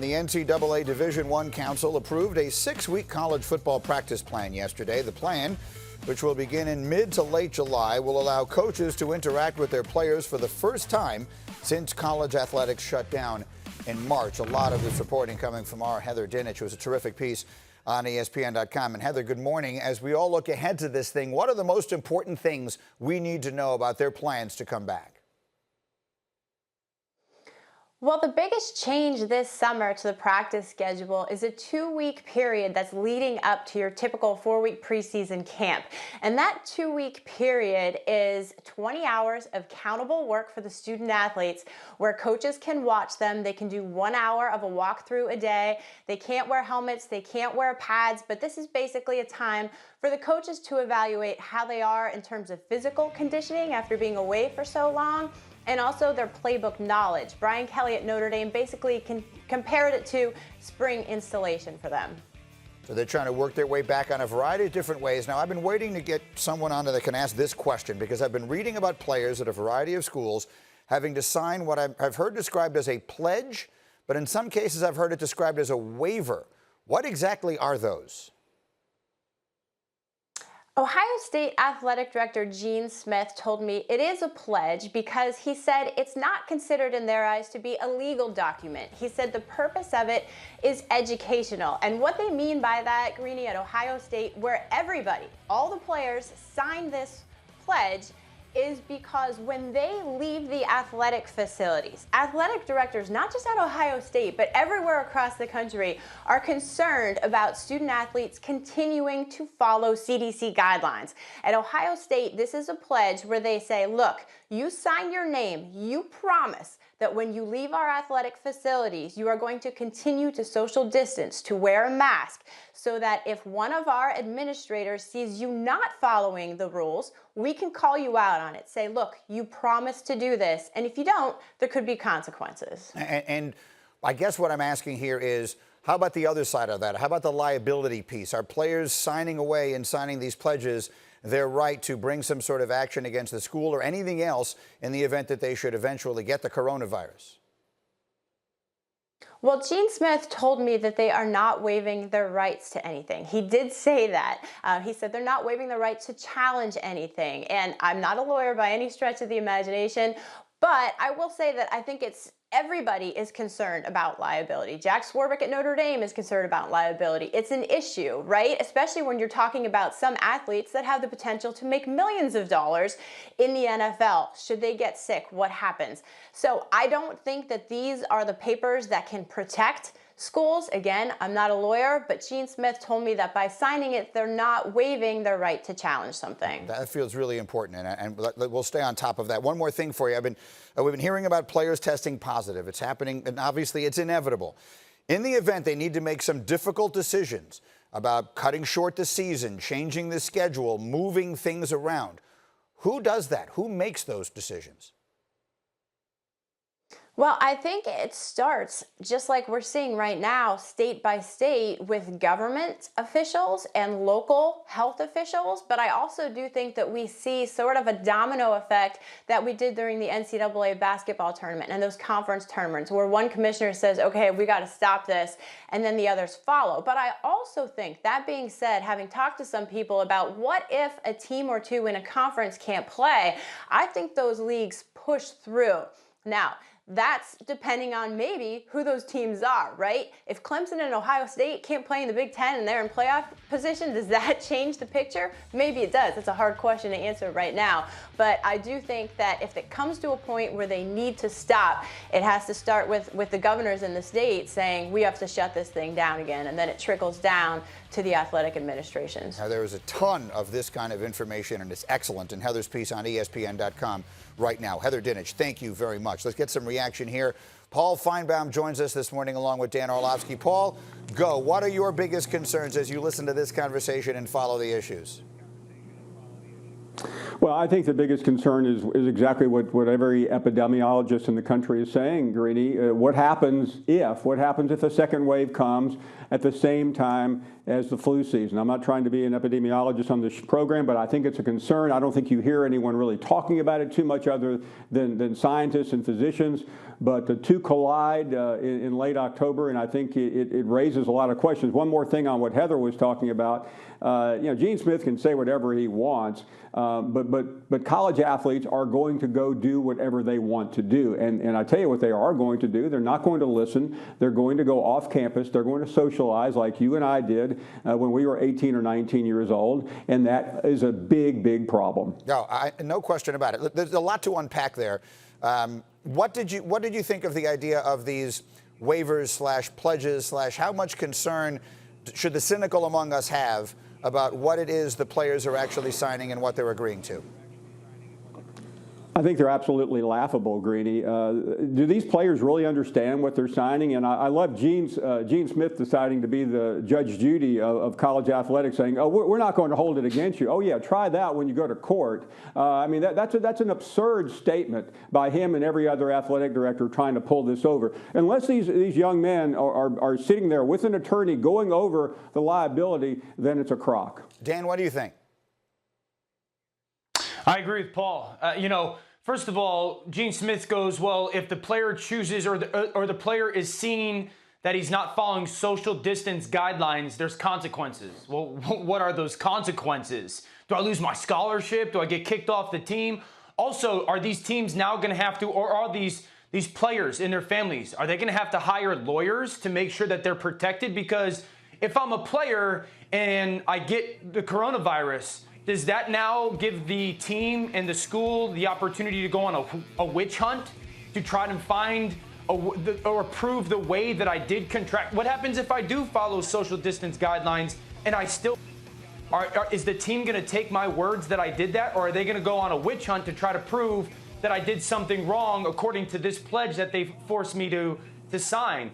The NCAA Division I Council approved a 6-week college football practice plan yesterday. The plan, which will begin in mid to late July, will allow coaches to interact with their players for the first time since college athletics shut down in March. A lot of this reporting coming from our Heather Dinich. It was a terrific piece on ESPN.com. And Heather, good morning. As we all look ahead to this thing, what are the most important things we need to know about their plans to come back? Well, the biggest change this summer to the practice schedule is a 2-week period that's leading up to your typical 4-week preseason camp. And that 2-week period is 20 hours of countable work for the student athletes where coaches can watch them. They can do 1 hour of a walkthrough a day. They can't wear helmets. They can't wear pads. But this is basically a time for the coaches to evaluate how they are in terms of physical conditioning after being away for so long, and also their playbook knowledge. Brian Kelly at Notre Dame basically compared it to spring installation for them. So they're trying to work their way back on a variety of different ways. Now, I've been waiting to get someone on that can ask this question because I've been reading about players at a variety of schools having to sign what I've heard described as a pledge, but in some cases I've heard it described as a waiver. What exactly are those? Ohio State Athletic Director Gene Smith told me it is a pledge because he said it's not considered in their eyes to be a legal document. He said the purpose of it is educational. And what they mean by that, Greenie, at Ohio State, where everybody, all the players, sign this pledge, is because when they leave the athletic facilities, athletic directors, not just at Ohio State, but everywhere across the country, are concerned about student athletes continuing to follow CDC guidelines. At Ohio State, this is a pledge where they say, look, you sign your name, you promise that when you leave our athletic facilities, you are going to continue to social distance, to wear a mask, so that if one of our administrators sees you not following the rules, we can call you out on it. Say, look, you promised to do this, and if you don't, there could be consequences. And I guess what I'm asking here is, how about the other side of that? How about the liability piece? Are players signing away and signing these pledges their right to bring some sort of action against the school or anything else in the event that they should eventually get the coronavirus? Well, Gene Smith told me that they are not waiving their rights to anything. He did say that. He said they're not waiving the right to challenge anything. And I'm not a lawyer by any stretch of the imagination, but I will say that I think everybody is concerned about liability. Jack Swarbrick at Notre Dame is concerned about liability. It's an issue, right? Especially when you're talking about some athletes that have the potential to make millions of dollars in the NFL. Should they get sick, what happens? So I don't think that these are the papers that can protect schools. Again, I'm not a lawyer, but Gene Smith told me that by signing it, they're not waiving their right to challenge something. That feels really important, and we'll stay on top of that. One more thing for you. We've been hearing about players testing positive. It's happening, and obviously it's inevitable. In the event they need to make some difficult decisions about cutting short the season, changing the schedule, moving things around, who does that? Who makes those decisions? Well, I think it starts, just like we're seeing right now, state by state with government officials and local health officials. But I also do think that we see sort of a domino effect that we did during the NCAA basketball tournament and those conference tournaments where one commissioner says, okay, we got to stop this, and then the others follow. But I also think, that being said, having talked to some people about what if a team or two in a conference can't play, I think those leagues push through. Now, that's depending on maybe who those teams are, right? If Clemson and Ohio State can't play in the Big Ten and they're in playoff position, does that change the picture? Maybe it does. It's a hard question to answer right now. But I do think that if it comes to a point where they need to stop, it has to start with the governors in the state saying, we have to shut this thing down again. And then it trickles down to the athletic administrations. Now, there is a ton of this kind of information, and it's excellent in Heather's piece on ESPN.com right now. Heather Dinich, thank you very much. Let's get some reaction here. Paul Finebaum joins us this morning along with Dan Orlovsky. Paul, go. What are your biggest concerns as you listen to this conversation and follow the issues? Well, I think the biggest concern is exactly what every epidemiologist in the country is saying, Greenie. What happens if a second wave comes at the same time as the flu season. I'm not trying to be an epidemiologist on this program, but I think it's a concern. I don't think you hear anyone really talking about it too much other than scientists and physicians. But the two collide in late October, and I think it raises a lot of questions. One more thing on what Heather was talking about. Gene Smith can say whatever he wants, but college athletes are going to go do whatever they want to do. And I tell you what they are going to do. They're not going to listen. They're going to go off campus. They're going to socialize like you and I did when we were 18 or 19 years old. And that is a big, big problem. No question about it. There's a lot to unpack there. What did you think of the idea of these waivers / pledges / how much concern should the cynical among us have about what it is the players are actually signing and what they're agreeing to? I think they're absolutely laughable, Greeny. Do these players really understand what they're signing? And I love Gene Smith deciding to be the Judge Judy of college athletics, saying, "Oh, we're not going to hold it against you." Oh, yeah, try that when you go to court. I mean, that's an absurd statement by him and every other athletic director trying to pull this over. Unless these young men are sitting there with an attorney going over the liability, then it's a crock. Dan, what do you think? I agree with Paul. First of all, Gene Smith goes, well, if the player chooses or the player is seen that he's not following social distance guidelines, there's consequences. Well, what are those consequences? Do I lose my scholarship? Do I get kicked off the team? Also, are these teams now going to have to, or are these players and their families, are they going to have to hire lawyers to make sure that they're protected? Because if I'm a player and I get the coronavirus, does that now give the team and the school the opportunity to go on a witch hunt to try to find or prove the way that I did contract? What happens if I do follow social distance guidelines and I still is the team going to take my words that I did that, or are they going to go on a witch hunt to try to prove that I did something wrong according to this pledge that they forced me to sign?